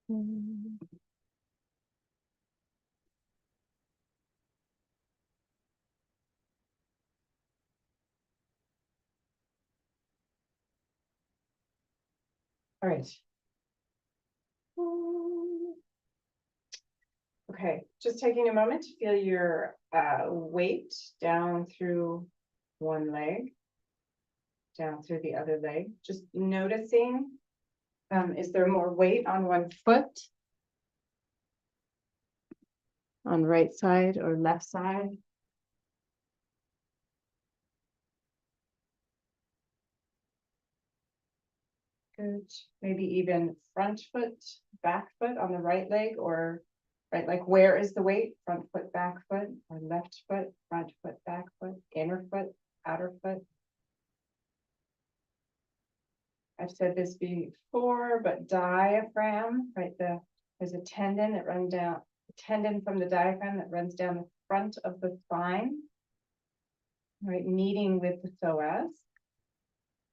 Mm. All right. Okay, just taking a moment to feel your weight down through one leg, down through the other leg. Just noticing, is there more weight on one foot, on right side or left side? Good. Maybe even front foot, back foot on the right leg, or right, like where is the weight? Front foot, back foot, or left foot, front foot, back foot, inner foot, outer foot. I've said this before, but diaphragm, right? There's a tendon that runs down, a tendon from the diaphragm that runs down the front of the spine, right? Meeting with the psoas,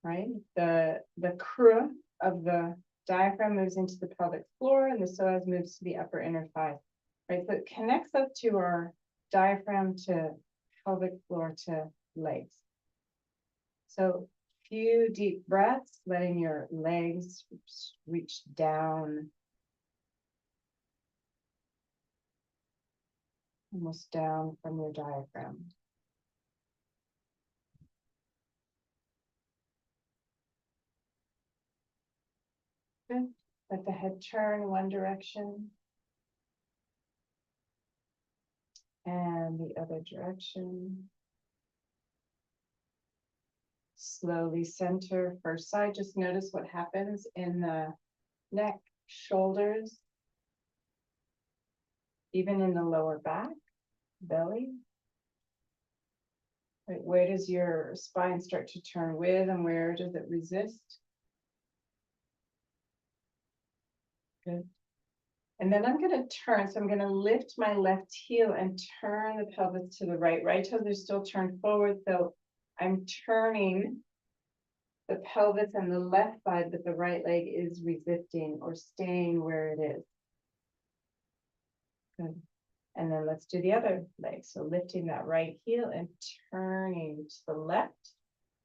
right? The crura of the diaphragm moves into the pelvic floor, and the psoas moves to the upper inner thigh, right? So it connects up to our diaphragm to pelvic floor to legs. So few deep breaths, letting your legs reach down, almost down from your diaphragm. Good. Let the head turn one direction and the other direction. Slowly center first side. Just notice what happens in the neck, shoulders, even in the lower back, belly. Right, where does your spine start to turn with, and where does it resist? Good. And then I'm going to turn, so I'm going to lift my left heel and turn the pelvis to the right. Right toes are still turned forward, so I'm turning the pelvis on the left side, but the right leg is resisting or staying where it is. Good. And then let's do the other leg. So lifting that right heel and turning to the left.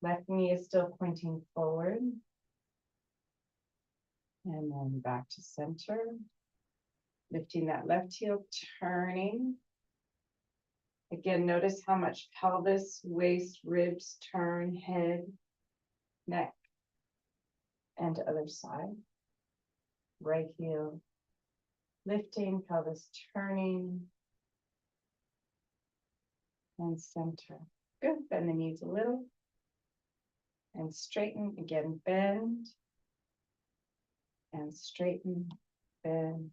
Left knee is still pointing forward. And then back to center. Lifting that left heel, turning. Again, notice how much pelvis, waist, ribs, turn, head, neck, and other side. Right heel, lifting, pelvis turning, and center. Good, bend the knees a little. And straighten, again, bend, and straighten, bend,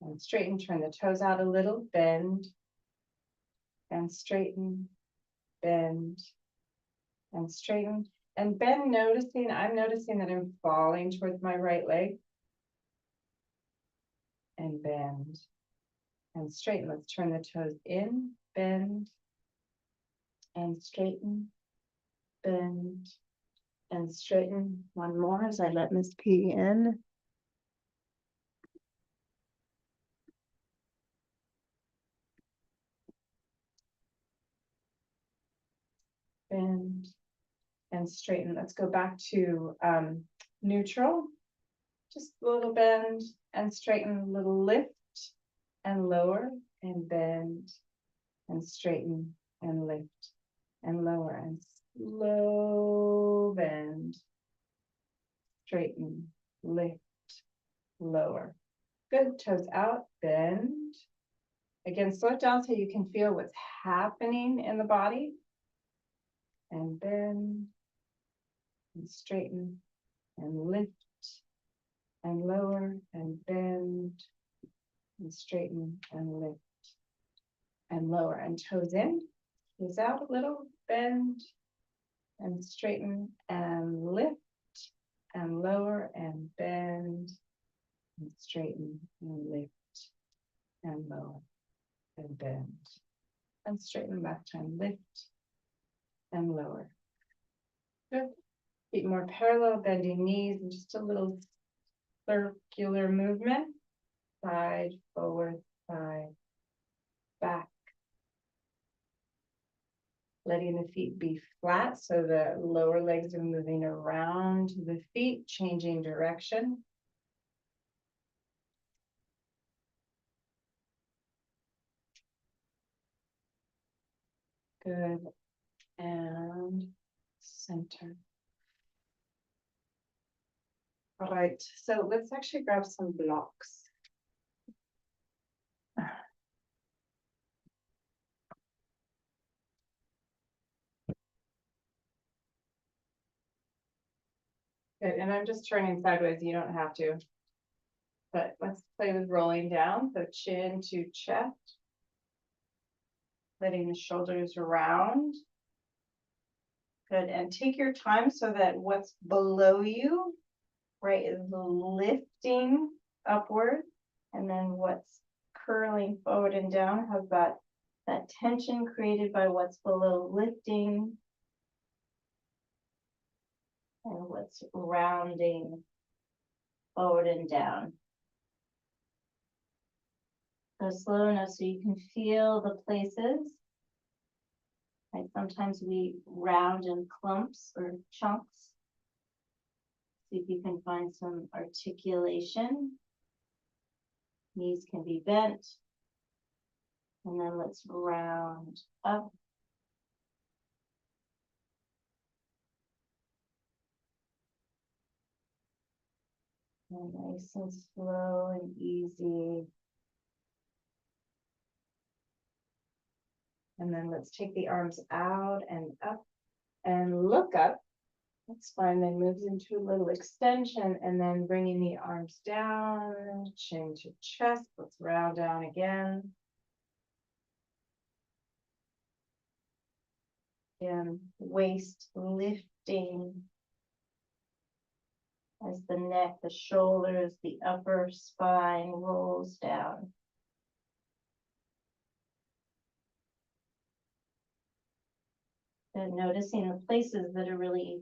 and straighten. Turn the toes out a little, bend, and straighten, bend, and straighten. And bend, noticing, I'm noticing that I'm falling towards my right leg. And bend, and straighten. Let's turn the toes in, bend, and straighten, bend, and straighten. One more as I let Miss P in. Bend, and straighten. Let's go back to neutral. Just a little bend and straighten, a little lift and lower and bend and straighten and lift and lower and slow bend, straighten, lift, lower. Good, toes out, bend. Again, slow it down so you can feel what's happening in the body. And bend and straighten and lift and lower and bend and straighten and lift and lower and toes in, toes out a little, bend and straighten and lift and lower and bend and straighten and lift and lower and bend and straighten back time, lift and lower. Good. Feet more parallel, bending knees, and just a little circular movement, side, forward, side, back. Letting the feet be flat so the lower legs are moving around the feet, changing direction. Good. And center. All right, so let's actually grab some blocks. Good, and I'm just turning sideways, you don't have to. But let's play with rolling down, so chin to chest. Letting the shoulders round. Good, and take your time so that what's below you, right, is lifting upward, and then what's curling forward and down has that tension created by what's below lifting, and what's rounding forward and down. Go slow enough so you can feel the places. Like sometimes we round in clumps or chunks. See if you can find some articulation. Knees can be bent. And then let's round up. And nice and slow and easy. And then let's take the arms out and up and look up. That's fine, then moves into a little extension and then bringing the arms down, chin to chest. Let's round down again. And waist lifting as the neck, the shoulders, the upper spine rolls down. And noticing the places that are really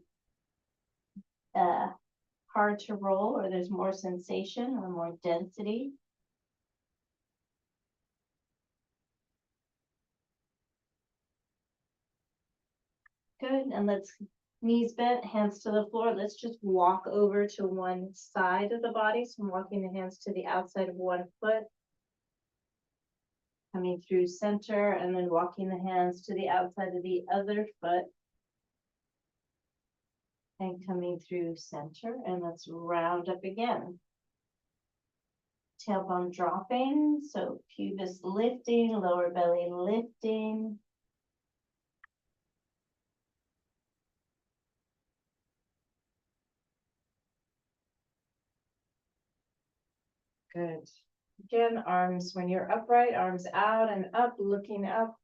hard to roll, or there's more sensation or more density. Good, and let's knees bent, hands to the floor. Let's just walk over to one side of the body. So I'm walking the hands to the outside of one foot. Coming through center and then walking the hands to the outside of the other foot. And coming through center, and let's round up again. Tailbone dropping, so pubis lifting, lower belly lifting. Good. Again, arms when you're upright, arms out and up, looking up.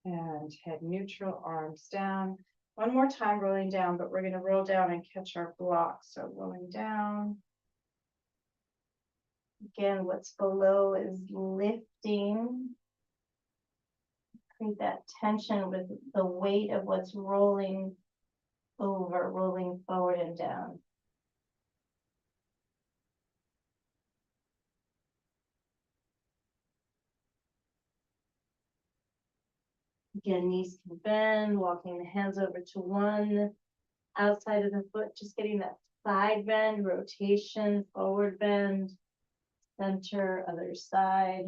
And head neutral, arms down. One more time, rolling down, but we're going to roll down and catch our block. So rolling down. Again, what's below is lifting. Create that tension with the weight of what's rolling over, rolling forward and down. Again, knees can bend, walking the hands over to one outside of the foot, just getting that side bend, rotation, forward bend, center, other side.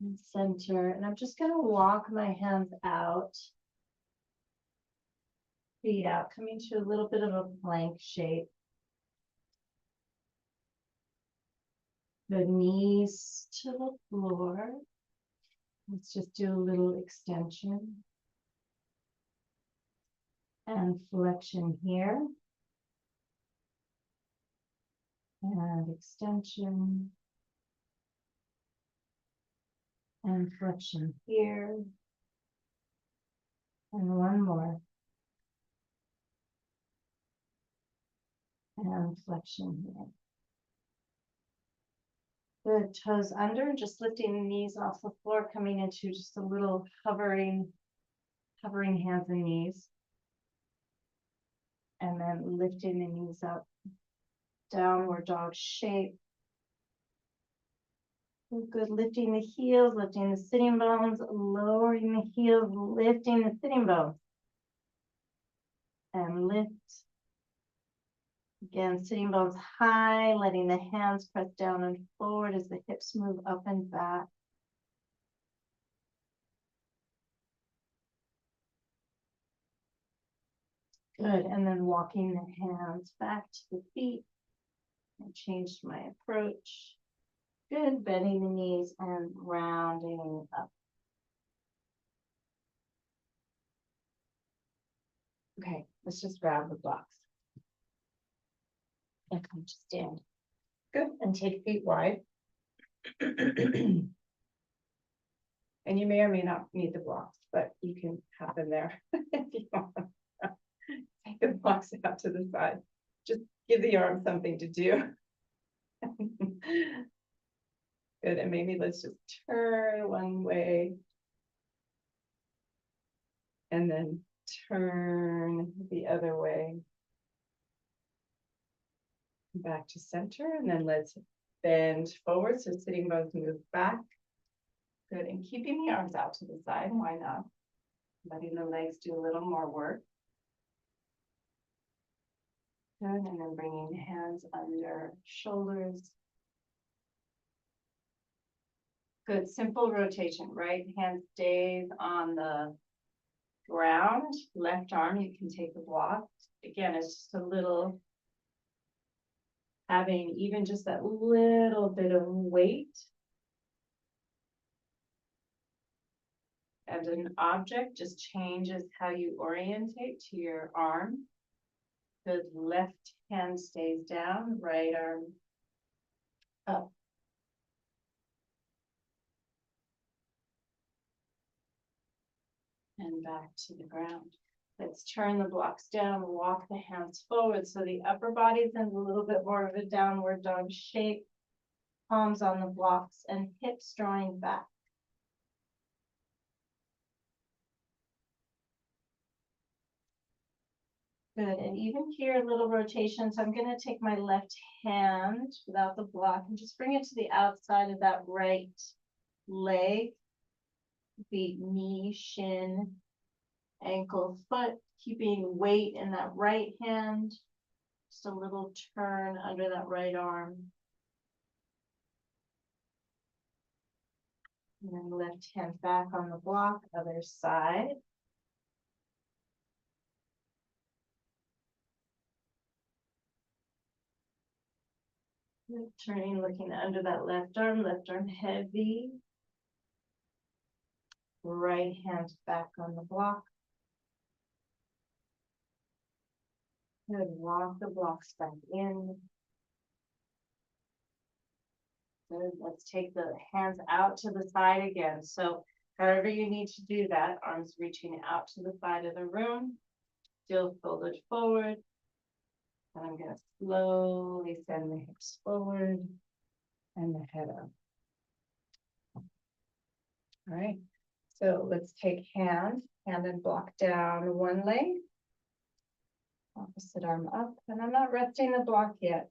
And center, and I'm just gonna walk my hands out, feet out, coming to a little bit of a plank shape. The knees to the floor. Let's just do a little extension and flexion here. And extension and flexion here. And one more. And flexion here. Good, toes under, just lifting the knees off the floor, coming into just a little hovering hands and knees. And then lifting the knees up, downward dog shape. Good, lifting the heels, lifting the sitting bones, lowering the heels, lifting the sitting bones. And lift. Again, sitting bones high, letting the hands press down and forward as the hips move up and back. Good, and then walking the hands back to the feet. I changed my approach. Good, bending the knees and rounding up. Okay, let's just grab the blocks. And come to stand. Good, and take feet wide. And you may or may not need the blocks, but you can have them there if you want. Take the blocks out to the side. Just give the arm something to do. Good, and maybe let's just turn one way. And then turn the other way. Back to center, and then let's bend forward, so sitting bones move back. Good, and keeping the arms out to the side, why not? Letting the legs do a little more work. Good, and then bringing hands under shoulders. Good, simple rotation, right hand stays on the ground, left arm, you can take the block. Again, it's just a little, having even just that little bit of weight and an object just changes how you orientate to your arm. The left hand stays down, right arm up. And back to the ground. Let's turn the blocks down, walk the hands forward so the upper body's in a little bit more of a downward dog shape. Palms on the blocks and hips drawing back. Good, and even here, little rotations. I'm gonna take my left hand without the block and just bring it to the outside of that right leg. Feet, knee, shin, ankle, foot, keeping weight in that right hand. Just a little turn under that right arm. And then left hand back on the block, other side. Turning, looking under that left arm heavy. Right hand back on the block. Good, walk the blocks back in. Good, let's take the hands out to the side again. So however you need to do that, arms reaching out to the side of the room, still folded forward. And I'm gonna slowly send the hips forward and the head up. All right, so let's take hand and block down one leg. Opposite arm up, and I'm not resting the block yet.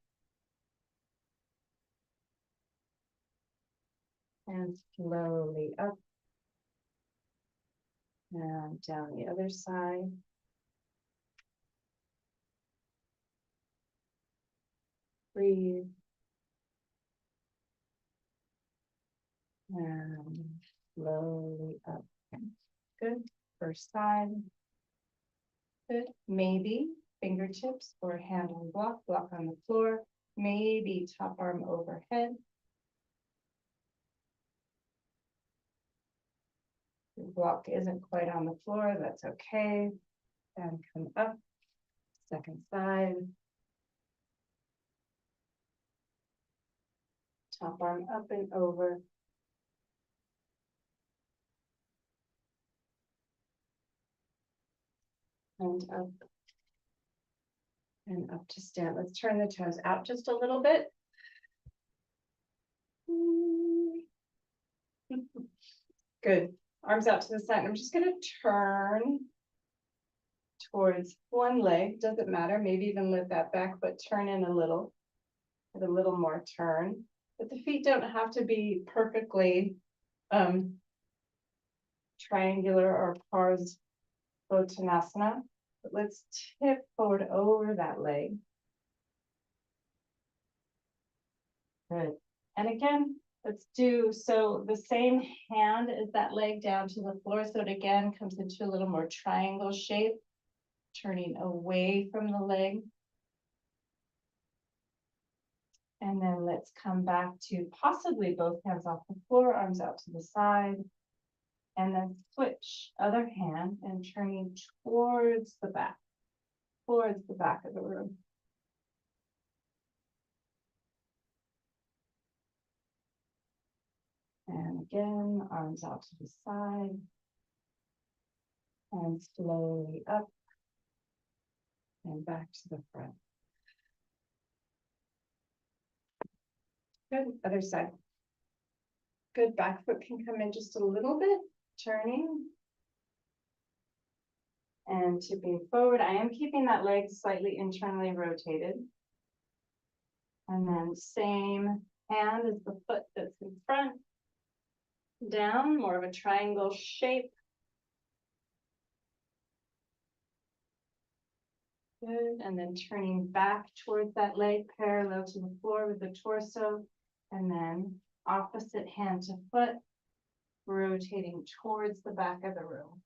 And slowly up. And down the other side. Breathe. And slowly up. Good. First side. Good. Maybe fingertips or hand on block, block on the floor. Maybe top arm overhead. Your block isn't quite on the floor, that's okay. And come up. Second side. Top arm up and over. And up. And up to stand. Let's turn the toes out just a little bit. Good. Arms out to the side. I'm just gonna turn towards one leg, doesn't matter, maybe even lift that back, but turn in a little, with a little more turn. But the feet don't have to be perfectly triangular or pars Uttanasana, but let's tip forward over that leg. Good. And again, let's do, so the same hand as that leg down to the floor, so it again comes into a little more triangle shape, turning away from the leg. And then let's come back to possibly both hands off the floor, arms out to the side. And then switch other hand and turning towards the back of the room. And again, arms out to the side. And slowly up and back to the front. Good, other side. Good, back foot can come in just a little bit, turning. And tipping forward. I am keeping that leg slightly internally rotated. And then same hand as the foot that's in front. Down, more of a triangle shape. Good, and then turning back towards that leg, parallel to the floor with the torso. And then opposite hand to foot, rotating towards the back of the room.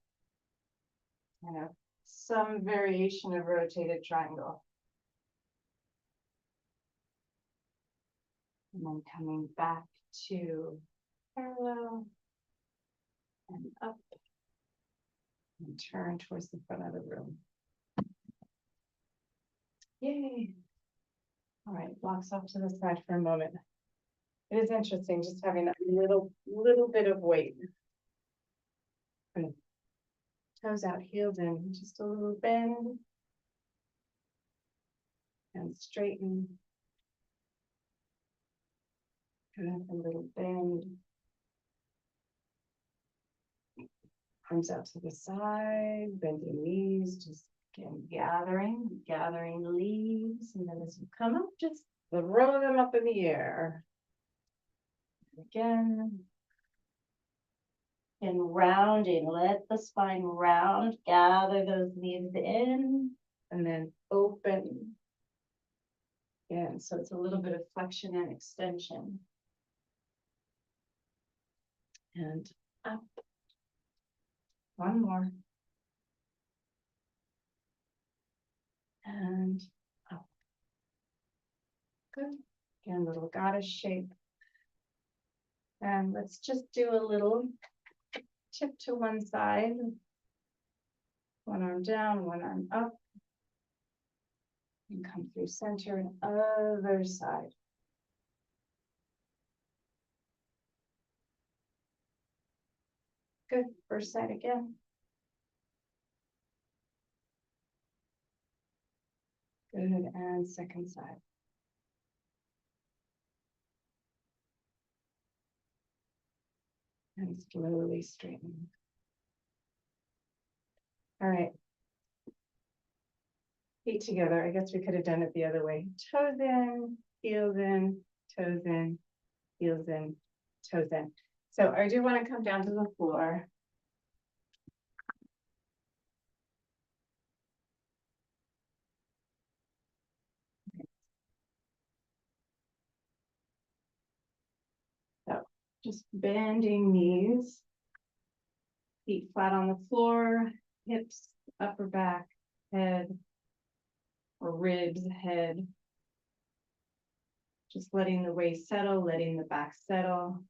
Some variation of rotated triangle. And then coming back to parallel and up and turn towards the front of the room. Yay. All right, blocks off to the side for a moment. It is interesting just having that little bit of weight. Toes out, heels in, just a little bend. And straighten. Good, a little bend. Arms out to the side, bending knees, just again gathering leaves, and then as you come up, just throw them up in the air. Again. And rounding, let the spine round, gather those leaves in, and then open. Again, so it's a little bit of flexion and extension. And up. One more. And up. Good. Again, little goddess shape. And let's just do a little tip to one side. One arm down, one arm up. And come through center and other side. Good. First side again. Good. And second side. And slowly straighten. All right. Feet together. I guess we could have done it the other way. Toes in, heels in, toes in, heels in, toes in. So I do want to come down to the floor. So just bending knees, feet flat on the floor, hips, upper back, head, or ribs, head. Just letting the waist settle, letting the back settle.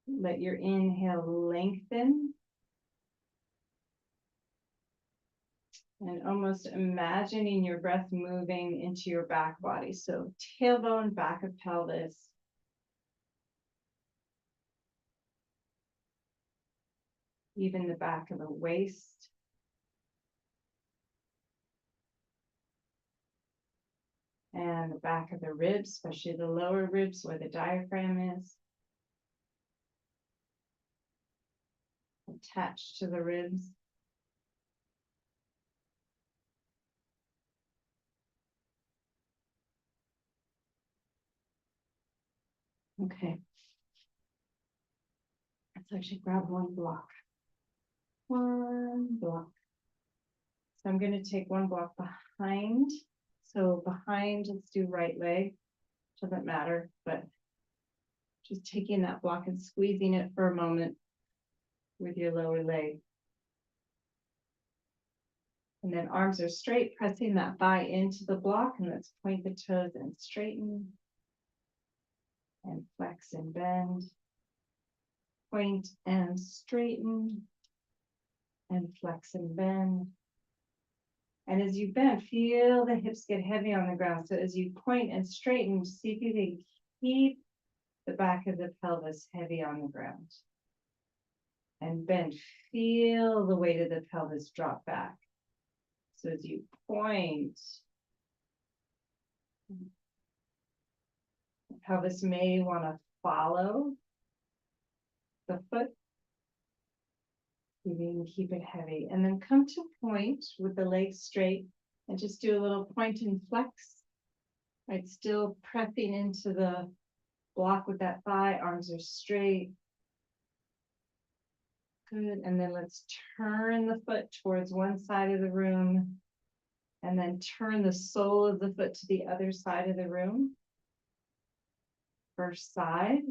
Let your inhale lengthen. And almost imagining your breath moving into your back body. So tailbone, back of pelvis. Even the back of the waist. And and the back of the ribs, especially the lower ribs where the diaphragm is. Attached to the ribs. Okay. Let's actually grab one block. One block. So I'm going to take one block behind. So behind, let's do right leg. Doesn't matter, but just taking that block and squeezing it for a moment with your lower leg. And then arms are straight, pressing that thigh into the block, and let's point the toes and straighten. And flex and bend. Point and straighten. And flex and bend. And as you bend, feel the hips get heavy on the ground. So as you point and straighten, see if you can keep the back of the pelvis heavy on the ground. And bend, feel the weight of the pelvis drop back. So as you point, the pelvis may want to follow the foot. You can keep it heavy. And then come to point with the legs straight and just do a little point and flex. Right, still pressing into the block with that thigh, arms are straight. Good, and then let's turn the foot towards one side of the room and then turn the sole of the foot to the other side of the room. First side.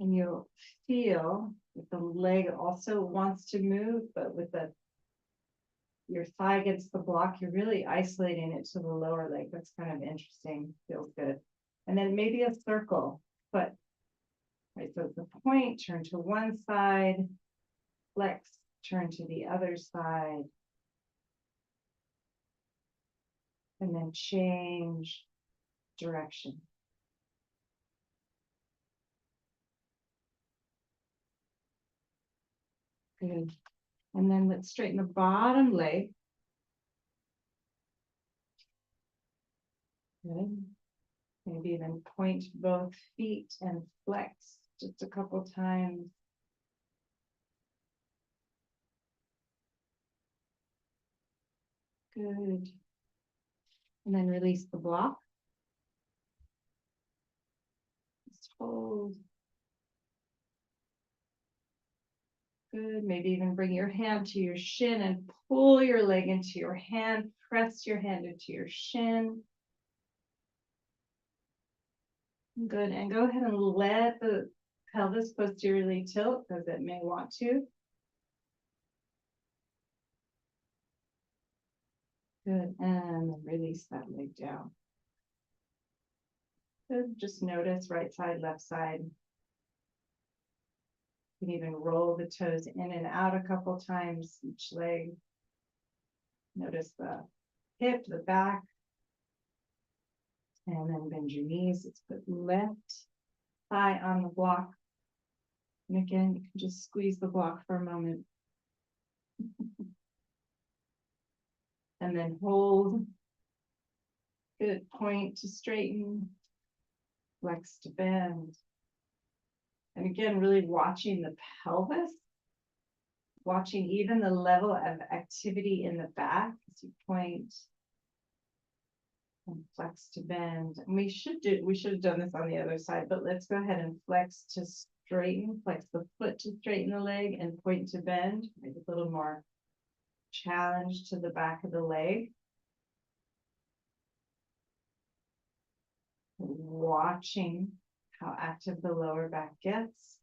And you'll feel that the leg also wants to move, but with your thigh against the block, you're really isolating it to the lower leg. That's kind of interesting, feels good. And then maybe a circle, but right, so the point, turn to one side, flex, turn to the other side, and then change direction. Good. And then let's straighten the bottom leg. Good. Maybe even point both feet and flex just a couple times. Good. And then release the block. Just hold. Good. Maybe even bring your hand to your shin and pull your leg into your hand. Press your hand into your shin. Good. And go ahead and let the pelvis posteriorly tilt because it may want to. Good. And release that leg down. Good. Just notice right side, left side. You can even roll the toes in and out a couple times each leg. Notice the hip, the back. And then bend your knees. Let's put left thigh on the block. And again, you can just squeeze the block for a moment. And then hold. Good. Point to straighten. Flex to bend. And again, really watching the pelvis. Watching even the level of activity in the back as you point. And flex to bend. And we should have done this on the other side, but let's go ahead and flex to straighten, flex the foot to straighten the leg and point to bend. Make a little more challenge to the back of the leg. Watching how active the lower back gets.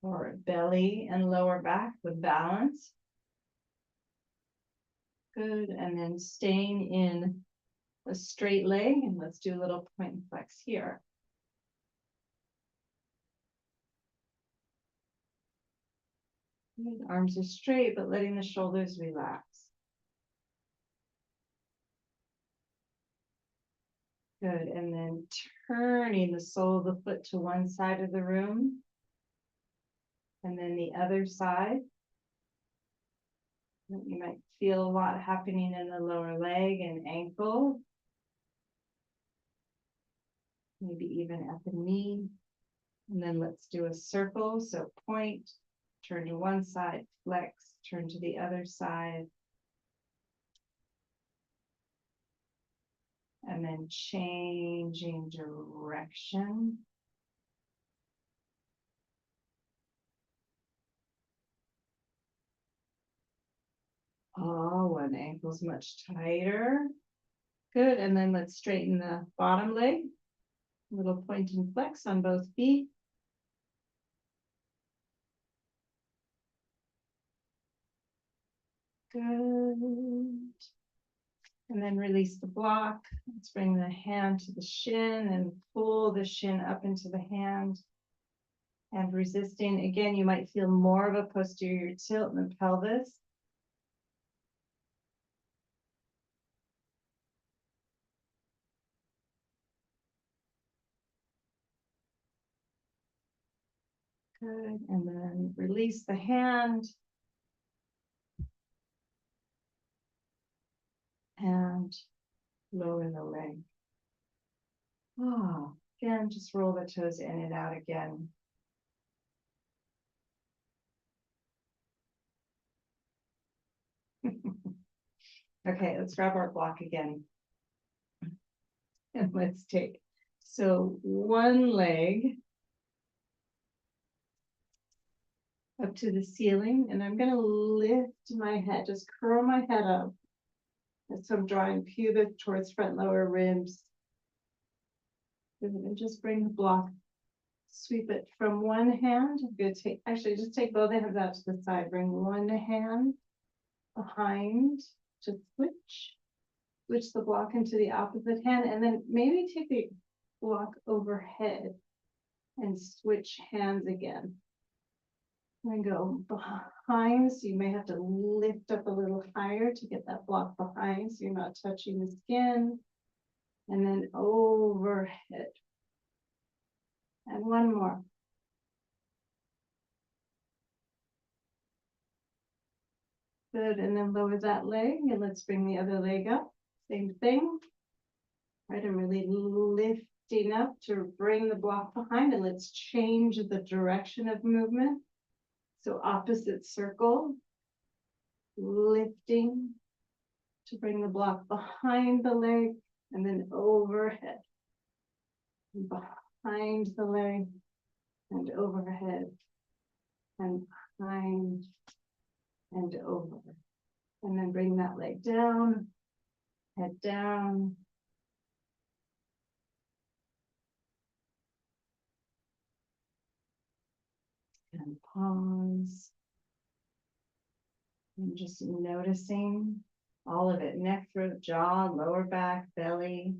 Or belly and lower back with balance. Good, and then staying in a straight leg, and let's do a little point and flex here. Good. Arms are straight, but letting the shoulders relax. Good, and then turning the sole of the foot to one side of the room, and then the other side. You might feel a lot happening in the lower leg and ankle. Maybe even at the knee. And then let's do a circle. So point, turn to one side, flex, turn to the other side. And then changing direction. Oh, one ankle's much tighter. Good, and then let's straighten the bottom leg. Little point and flex on both feet. Good. And then release the block. Let's bring the hand to the shin and pull the shin up into the hand. And resisting, again, you might feel more of a posterior tilt in the pelvis. Good, and then release the hand. And lower the leg. Oh, again, just roll the toes in and out again. Okay, let's grab our block again. And let's take, so one leg up to the ceiling, and I'm going to lift my head, just curl my head up. And so I'm drawing pubic towards front lower ribs. And just bring the block, sweep it from one hand. I'm going to take, actually just take both hands out to the side, bring one hand behind to switch the block into the opposite hand, and then maybe take the block overhead and switch hands again. And go behind, so you may have to lift up a little higher to get that block behind, so you're not touching the skin. And then overhead. And one more. Good, and then lower that leg, and let's bring the other leg up. Same thing. Right, I'm really lifting up to bring the block behind, and let's change the direction of movement. So opposite circle, lifting to bring the block behind the leg, and then overhead. Behind the leg, and overhead, and behind, and over. And then bring that leg down, head down. And pause. And just noticing all of it, neck, throat, jaw, lower back, belly.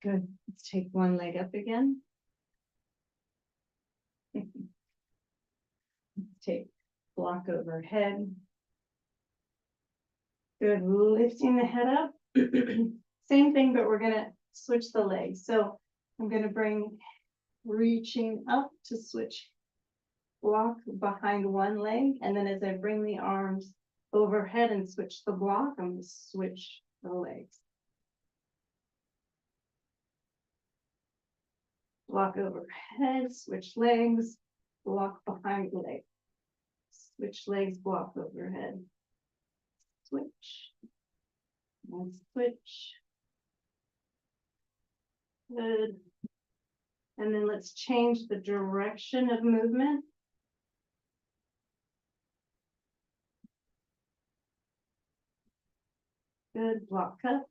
Good. Let's take one leg up again. Take block overhead. Good. Lifting the head up. Same thing, but we're going to switch the legs. So I'm going to bring reaching up to switch block behind one leg, and then as I bring the arms overhead and switch the block, I'm going to switch the legs. Block overhead, switch legs, block behind the leg. Switch legs, block overhead. Switch. And switch. Good. And then let's change the direction of movement. Good, block up.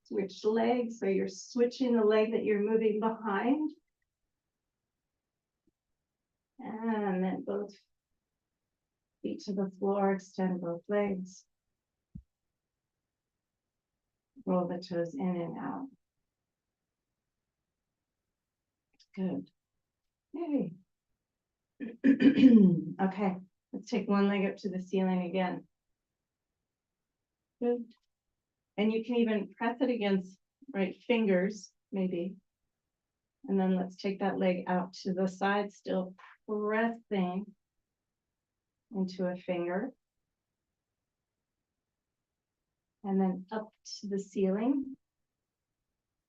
Switch legs, so you're switching the leg that you're moving behind. And then both feet to the floor, extend both legs. Roll the toes in and out. Good. Yay. Okay, let's take one leg up to the ceiling again. Good. And you can even press it against right fingers, maybe. And then let's take that leg out to the side, still pressing into a finger. And then up to the ceiling.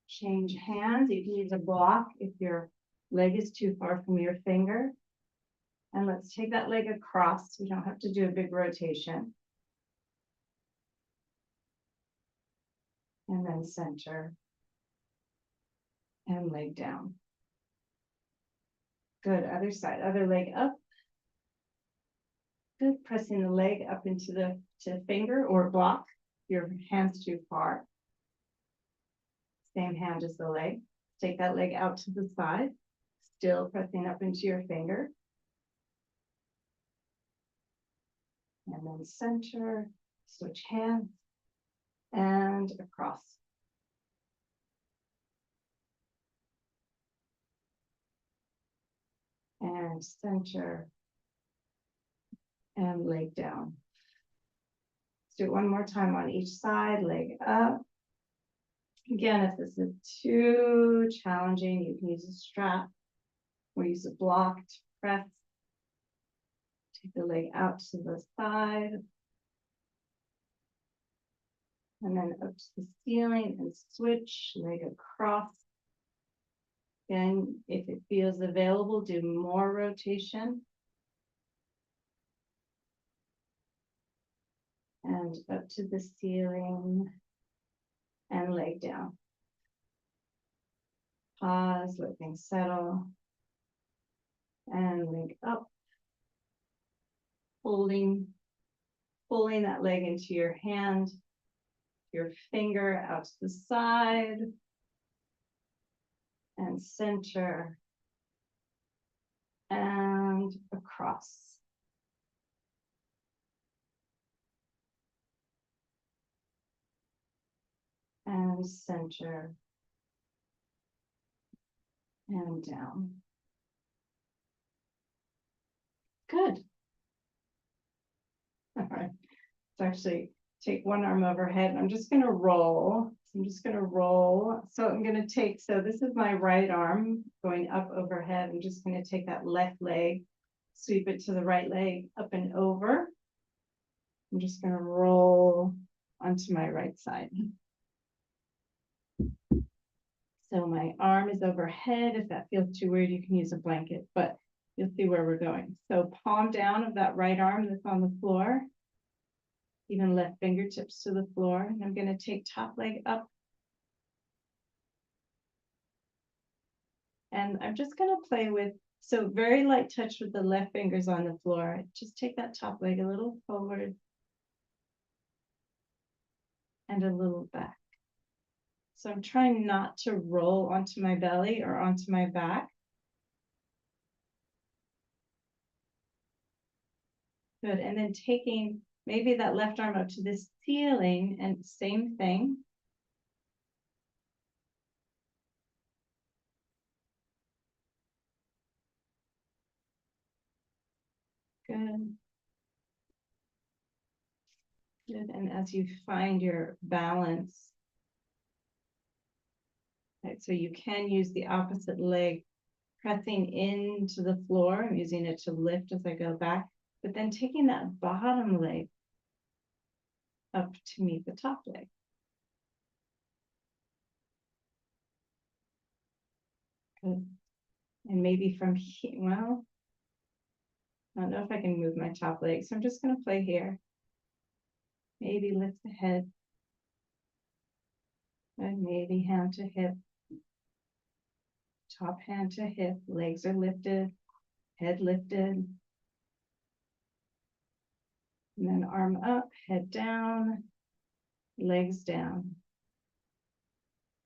Change hands. You can use a block if your leg is too far from your finger. And let's take that leg across. We don't have to do a big rotation. And then center. And leg down. Good. Other side. Other leg up. Good. Pressing the leg up into the finger or block. Your hand's too far. Same hand as the leg. Take that leg out to the side. Still pressing up into your finger. And then center. Switch hands. And across. And center. And leg down. Let's do it one more time on each side, leg up. Again, if this is too challenging, you can use a strap or use a block to press. Take the leg out to the side. And then up to the ceiling and switch, leg across. Again, if it feels available, do more rotation. And up to the ceiling and leg down. Pause, let things settle. And leg up. Pulling that leg into your hand, your finger out to the side. And center. And across. And center. And down. Good. All right. Let's actually take one arm overhead. I'm just going to roll. So I'm going to take, so this is my right arm going up overhead. I'm just going to take that left leg, sweep it to the right leg, up and over. I'm just going to roll onto my right side. So my arm is overhead. If that feels too weird, you can use a blanket, but you'll see where we're going. So palm down of that right arm that's on the floor. Even left fingertips to the floor. And I'm going to take top leg up. And I'm just going to play with, so very light touch with the left fingers on the floor. Just take that top leg a little forward. And a little back. So I'm trying not to roll onto my belly or onto my back. Good. And then taking maybe that left arm up to the ceiling and same thing. Good. Good. And as you find your balance, right, so you can use the opposite leg pressing into the floor. I'm using it to lift as I go back, but then taking that bottom leg up to meet the top leg. Good. And maybe from here, well, I don't know if I can move my top leg, so I'm just going to play here. Maybe lift the head. And maybe hand to hip. Top hand to hip. Legs are lifted. Head lifted. And then arm up, head down, legs down.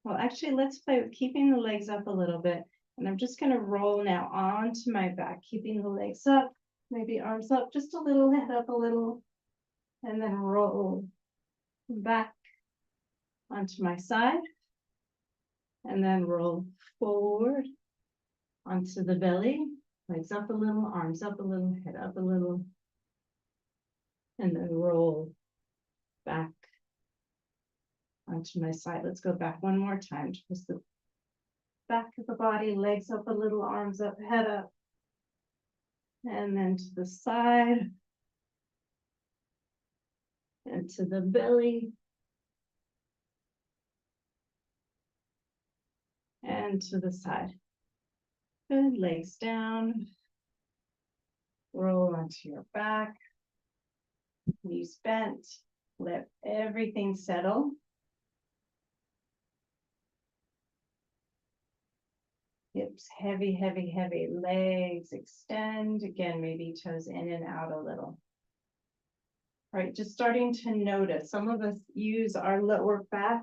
Well, actually, let's play with keeping the legs up a little bit. And I'm just going to roll now onto my back, keeping the legs up, maybe arms up just a little, head up a little, and then roll back onto my side, and then roll forward onto the belly, legs up a little, arms up a little, head up a little, and then roll back onto my side. Let's go back one more time. Just back of the body, legs up a little, arms up, head up. And then to the side. And to the belly. And to the side. Good, legs down. Roll onto your back. Knees bent. Let everything settle. Hips heavy, heavy, heavy. Legs extend. Again, maybe toes in and out a little. All right, just starting to notice. Some of us use our lower back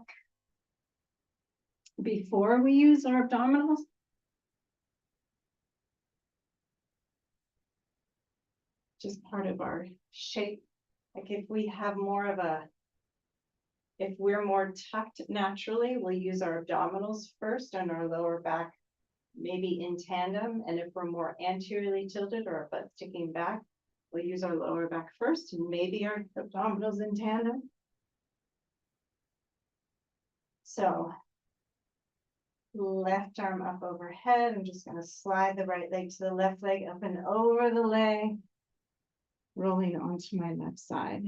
before we use our abdominals. Just part of our shape. Like if we have more of a, if we're more tucked naturally, we'll use our abdominals first and our lower back maybe in tandem. And if we're more anteriorly tilted or our butt sticking back, we'll use our lower back first and maybe our abdominals in tandem. So left arm up overhead. I'm just going to slide the right leg to the left leg, up and over the leg, rolling onto my left side.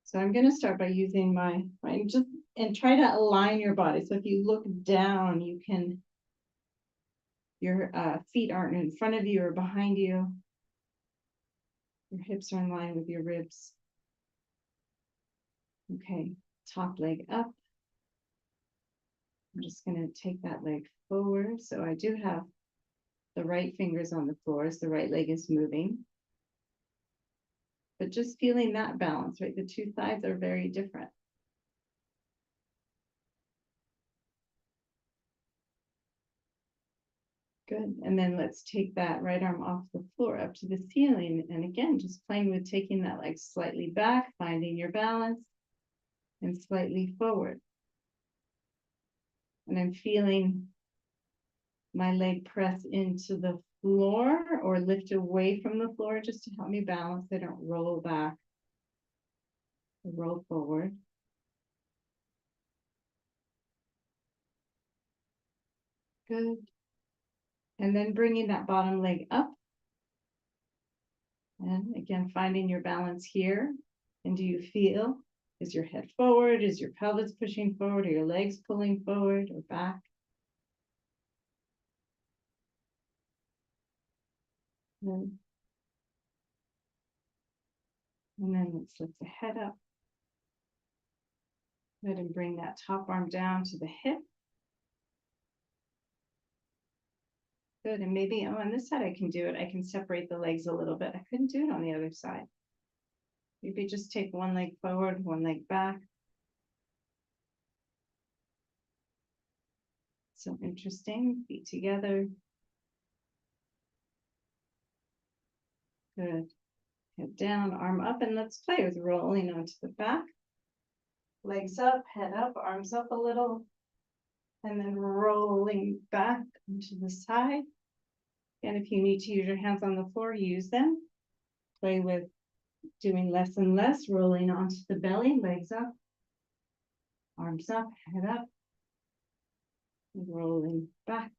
So I'm going to start by using my right, just and try to align your body. So if you look down, you can, your feet aren't in front of you or behind you. Your hips are in line with your ribs. Okay, top leg up. I'm just going to take that leg forward. So I do have the right fingers on the floor as the right leg is moving. But just feeling that balance, right? The two sides are very different. Good. And then let's take that right arm off the floor up to the ceiling. And again, just playing with taking that leg slightly back, finding your balance, and slightly forward. And I'm feeling my leg press into the floor or lift away from the floor just to help me balance. I don't roll back, roll forward. Good. And then bringing that bottom leg up. And again, finding your balance here. And do you feel, is your head forward? Is your pelvis pushing forward? Are your legs pulling forward or back? And then let's lift the head up. Go ahead and bring that top arm down to the hip. Good, and maybe on this side I can do it. I can separate the legs a little bit. I couldn't do it on the other side. Maybe just take one leg forward, one leg back. So interesting, feet together. Good, head down, arm up, and let's play with rolling onto the back. Legs up, head up, arms up a little, and then rolling back onto the side. And if you need to use your hands on the floor, use them. Play with doing less and less, rolling onto the belly, legs up, arms up, head up, rolling back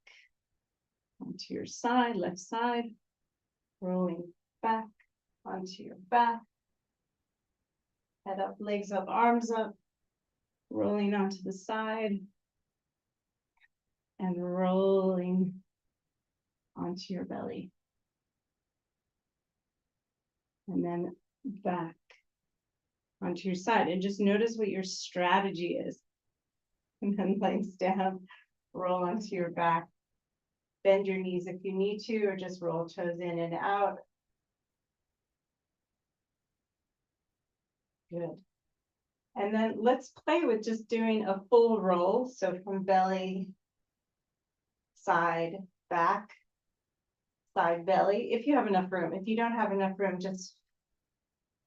onto your side, left side, rolling back onto your back, head up, legs up, arms up, rolling onto the side, and rolling onto your belly. And then back onto your side. And just notice what your strategy is. And then legs down, roll onto your back. Bend your knees if you need to, or just roll toes in and out. Good. And then let's play with just doing a full roll. So from belly, side, back, side, belly, if you have enough room. If you don't have enough room, just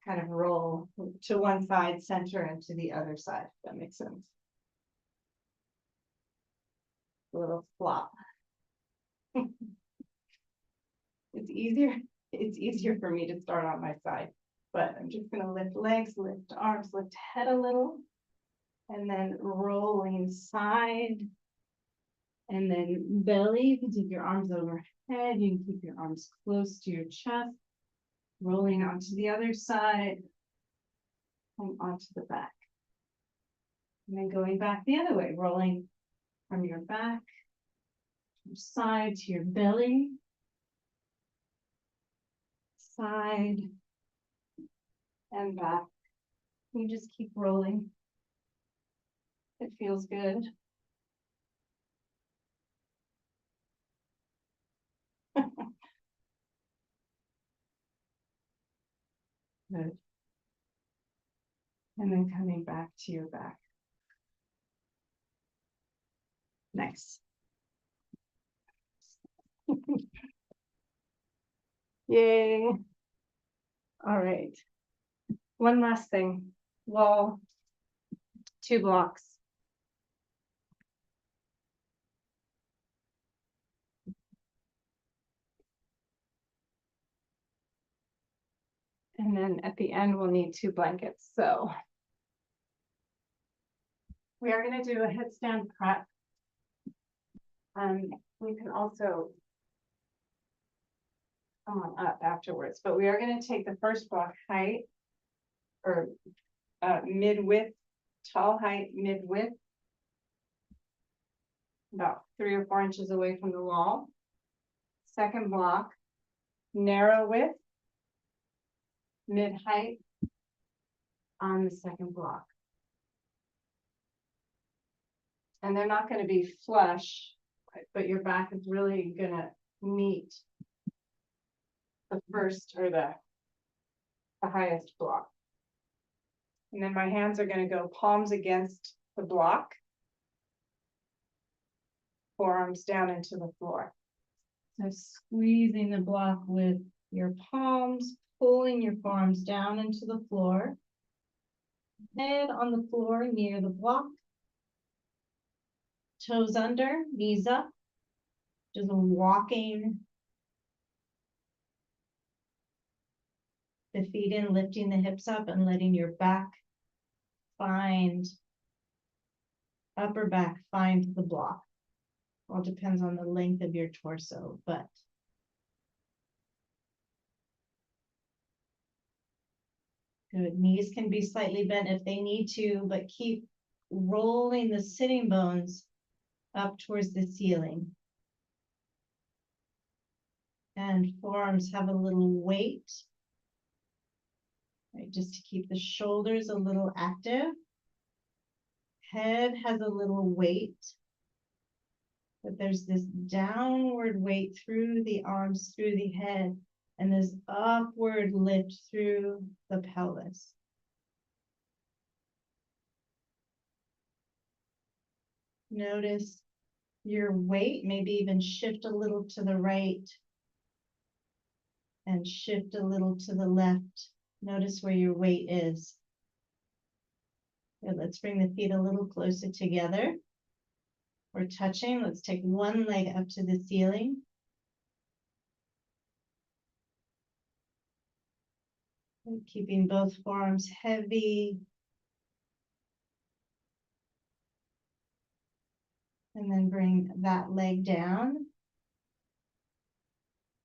kind of roll to one side, center, and to the other side. If that makes sense. A little flop. It's easier for me to start on my side, but I'm just going to lift legs, lift arms, lift head a little, and then rolling side And then belly, you can take your arms overhead, you can keep your arms close to your chest, rolling onto the other side, and onto the back. And then going back the other way, rolling from your back, your side to your belly, side, and back. You just keep rolling. It feels good. Good. And then coming back to your back. Nice. Yay. All right. One last thing. Wall, 2 blocks. And then at the end, we'll need 2 blankets. So we are going to do a headstand prep. We can also come on up afterwards, but we are going to take the first block height or mid-width, tall height, mid-width, about 3 or 4 inches away from the wall. Second block, narrow width, mid-height on the second block. And they're not going to be flush, but your back is really going to meet the first or the highest block. And then my hands are going to go palms against the block, forearms down into the floor. So squeezing the block with your palms, pulling your forearms down into the floor, head on the floor near the block, toes under, knees up, just walking the feet in, lifting the hips up and letting your back find, upper back find the block. All depends on the length of your torso, but good. Knees can be slightly bent if they need to, but keep rolling the sitting bones up towards the ceiling. And forearms have a little weight, right? Just to keep the shoulders a little active. Head has a little weight, but there's this downward weight through the arms, through the head, and this upward lift through the pelvis. Notice your weight, maybe even shift a little to the right and shift a little to the left. Notice where your weight is. Good. Let's bring the feet a little closer together. We're touching. Let's take one leg up to the ceiling. And keeping both forearms heavy. And then bring that leg down.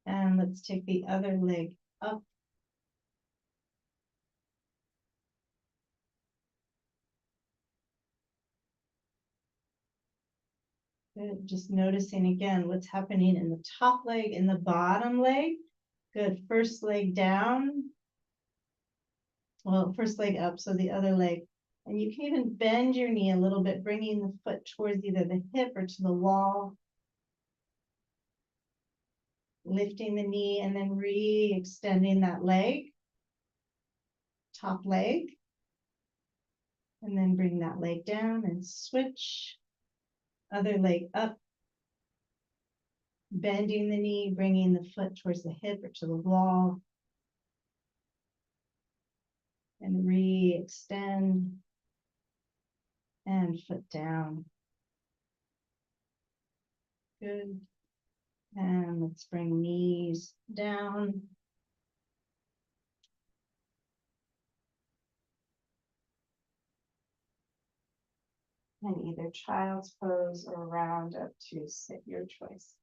And let's take the other leg up. Good. Just noticing again what's happening in the top leg, in the bottom leg. Good. First leg down. Well, first leg up, so the other leg. And you can even bend your knee a little bit, bringing the foot towards either the hip or to the wall. Lifting the knee and then re-extending that leg. Top leg. And then bring that leg down and switch. Other leg up. Bending the knee, bringing the foot towards the hip or to the wall. And re-extend. And foot down. Good. And let's bring knees down. And either child's pose or round up to sit, your choice.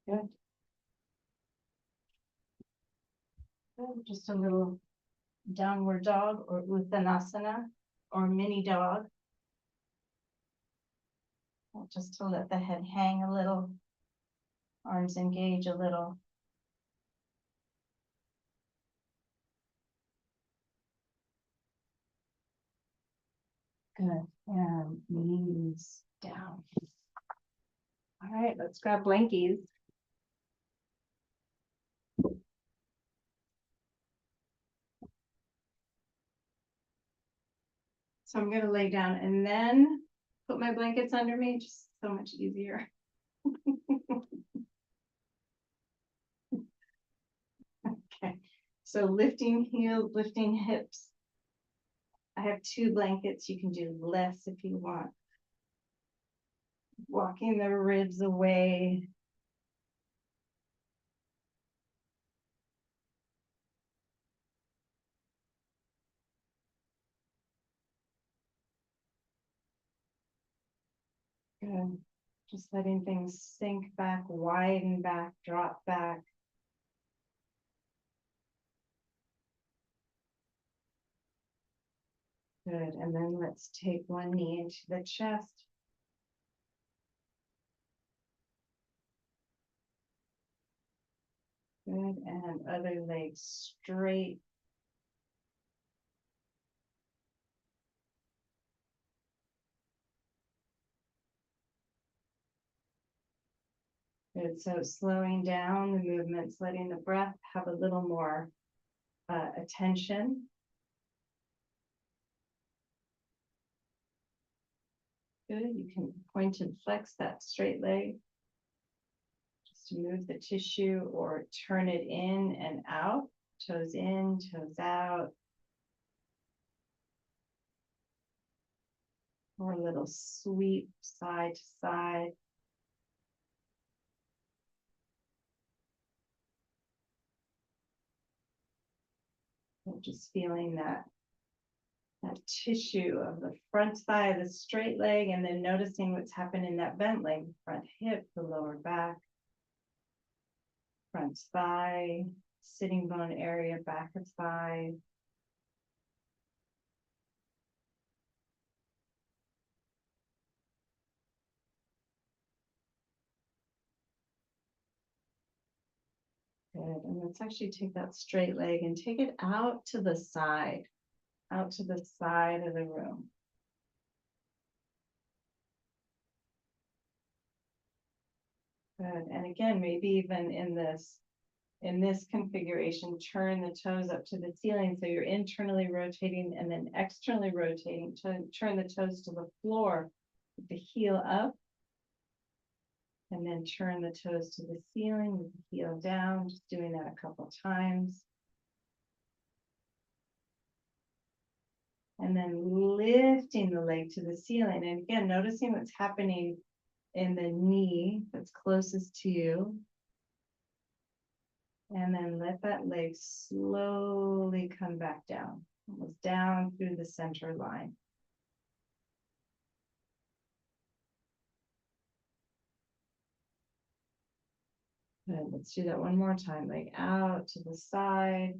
Good. Good. Just a little downward dog or Uttanasana or mini dog. Just to let the head hang a little, arms engage a little. Good, and knees down. All right, let's grab blankies. So I'm gonna lay down and then put my blankets under me, just so much easier. Okay, so lifting heels, lifting hips. I have 2 blankets, you can do less if you want. Walking the ribs away. Good. Just letting things sink back, widen back, drop back. Good, and then let's take one knee into the chest. Good, and other leg straight. Good, so slowing down the movements, letting the breath have a little more attention. Good, you can point and flex that straight leg. Just to move the tissue or turn it in and out. Toes in, toes out. Or a little sweep side to side. And just feeling that tissue of the front thigh, the straight leg, and then noticing what's happened in that bent leg, front hip, the lower back, front thigh, sitting bone area, back of thigh. Good, and let's actually take that straight leg and take it out to the side of the room. Good, and again, maybe even in this configuration, turn the toes up to the ceiling so you're internally rotating and then externally rotating. Turn the toes to the floor with the heel up. And then turn the toes to the ceiling with the heel down, just doing that a couple times. And then lifting the leg to the ceiling. And again, noticing what's happening in the knee that's closest to you. And then let that leg slowly come back down, almost down through the center line. Good, let's do that one more time, leg out to the side.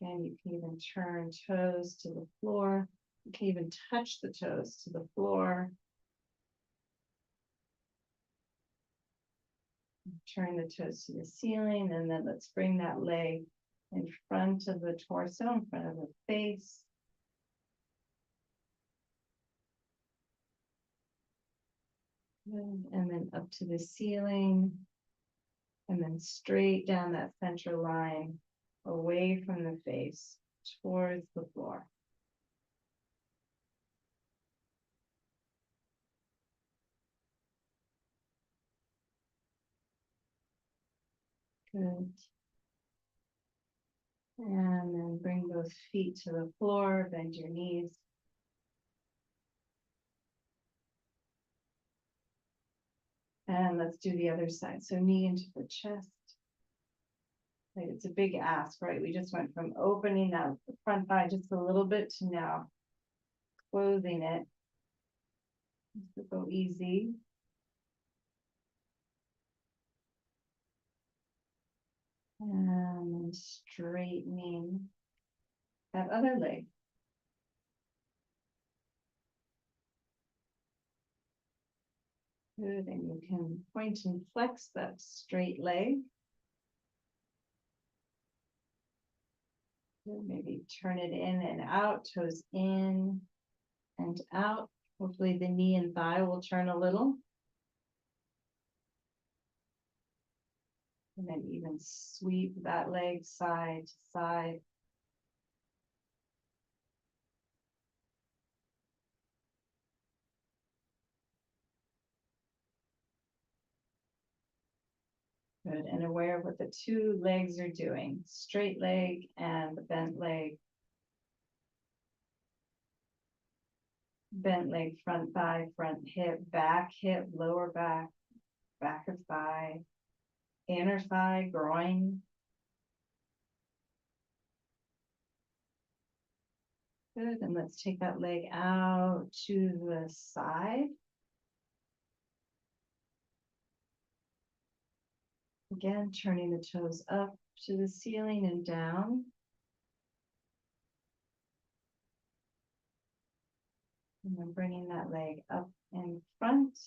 Again, you can even turn toes to the floor. You can even touch the toes to the floor. Turn the toes to the ceiling, and then let's bring that leg in front of the torso, in front of the face. Good. And then up to the ceiling, and then straight down that center line, away from the face, towards the floor. Good. And then bring those feet to the floor, bend your knees. And let's do the other side. So knee into the chest. Right, it's a big ask, right? We just went from opening up the front thigh just a little bit to now closing it. So go easy. And straightening that other leg. Good, and you can point and flex that straight leg. Good, maybe turn it in and out, toes in and out. Hopefully the knee and thigh will turn a little. And then even sweep that leg side to side. Good, and aware of what the two legs are doing, straight leg and the bent leg. Bent leg, front thigh, front hip, lower back, back of thigh, inner thigh, groin. Good, and let's take that leg out to the side. Again, turning the toes up to the ceiling and down. And then bringing that leg up in front.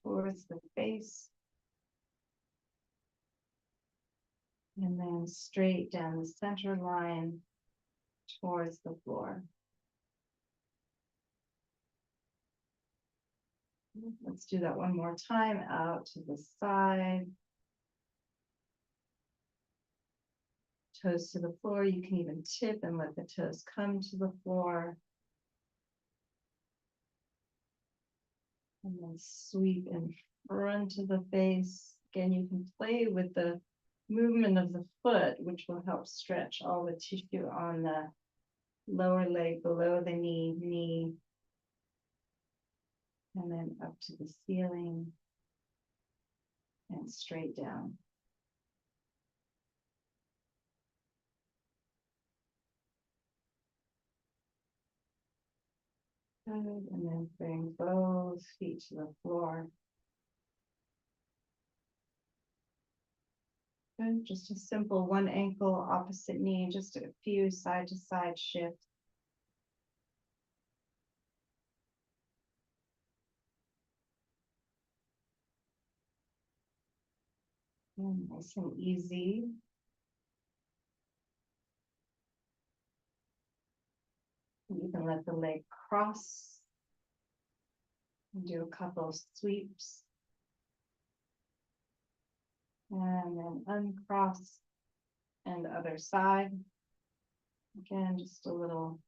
Towards the face. And then straight down the center line towards the floor. Let's do that one more time, out to the side. Toes to the floor. You can even tip and let the toes come to the floor. And then sweep in front of the face. Again, you can play with the movement of the foot, which will help stretch all the tissue on the lower leg, below the knee, and then up to the ceiling and straight down. Good, and then bring both feet to the floor. Good, just a simple one ankle, opposite knee, just a few side to side shifts. And nice and easy. You can let the leg cross and do a couple of sweeps. And then uncross and other side. Again, just a little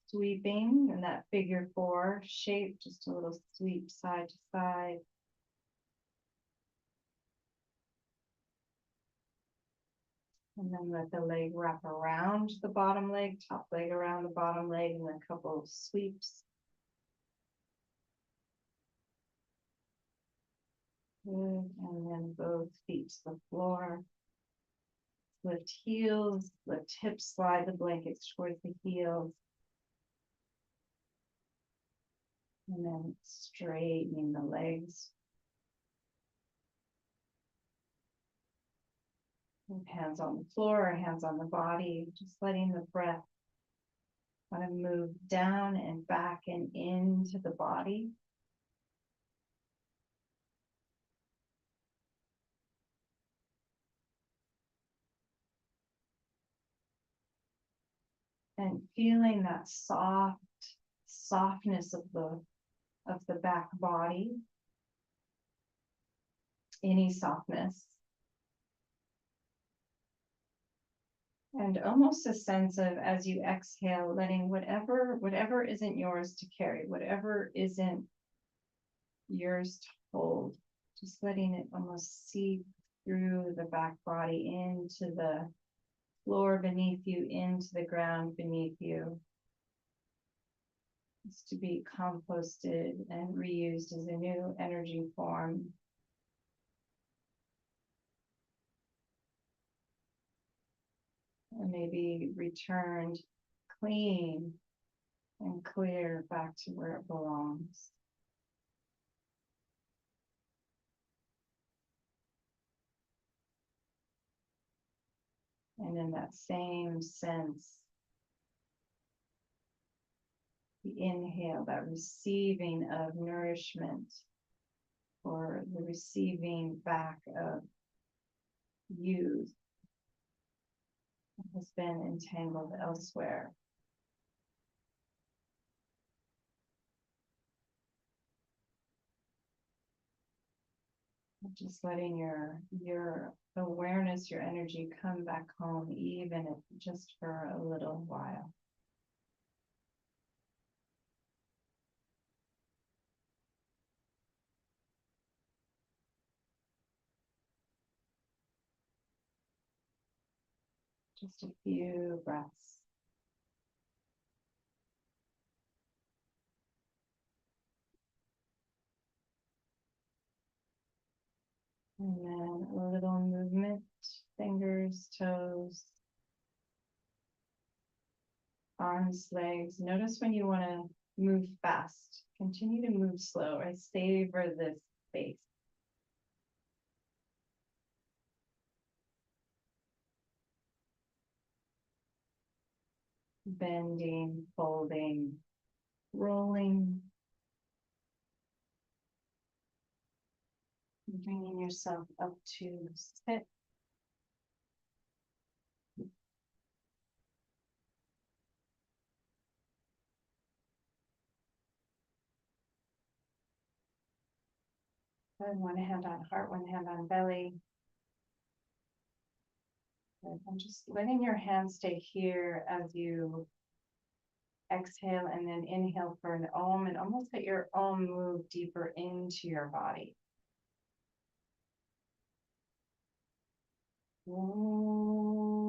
sweeping in that figure four shape, just a little sweep side to side. And then let the leg wrap around the bottom leg, top leg around the bottom leg, and a couple of sweeps. Good, and then both feet to the floor. Lift heels, lift hips, slide the blankets towards the heels. And then straightening the legs. With hands on the floor or hands on the body, just letting the breath kind of move down and back and into the body. And feeling that softness of the back body. Any softness. And almost a sense of, as you exhale, letting whatever isn't yours to carry, whatever isn't yours to hold, just letting it almost seep through the back body into the floor beneath you, into the ground beneath you. is to be composted and reused as a new energy form. And maybe returned clean and clear back to where it belongs. And in that same sense, the inhale, that receiving of nourishment, or the receiving back of youth has been entangled elsewhere. Just letting your awareness, your energy come back home, even if just for a little while. Just a few breaths. And then a little movement, fingers, toes, arms, legs. Notice when you want to move fast. Continue to move slow. I savor this space. Bending, folding, rolling. Bringing yourself up to sit. And one hand on heart, one hand on belly. And just letting your hands stay here as you exhale and then inhale for an Om, and almost let your Om move deeper into your body. Om.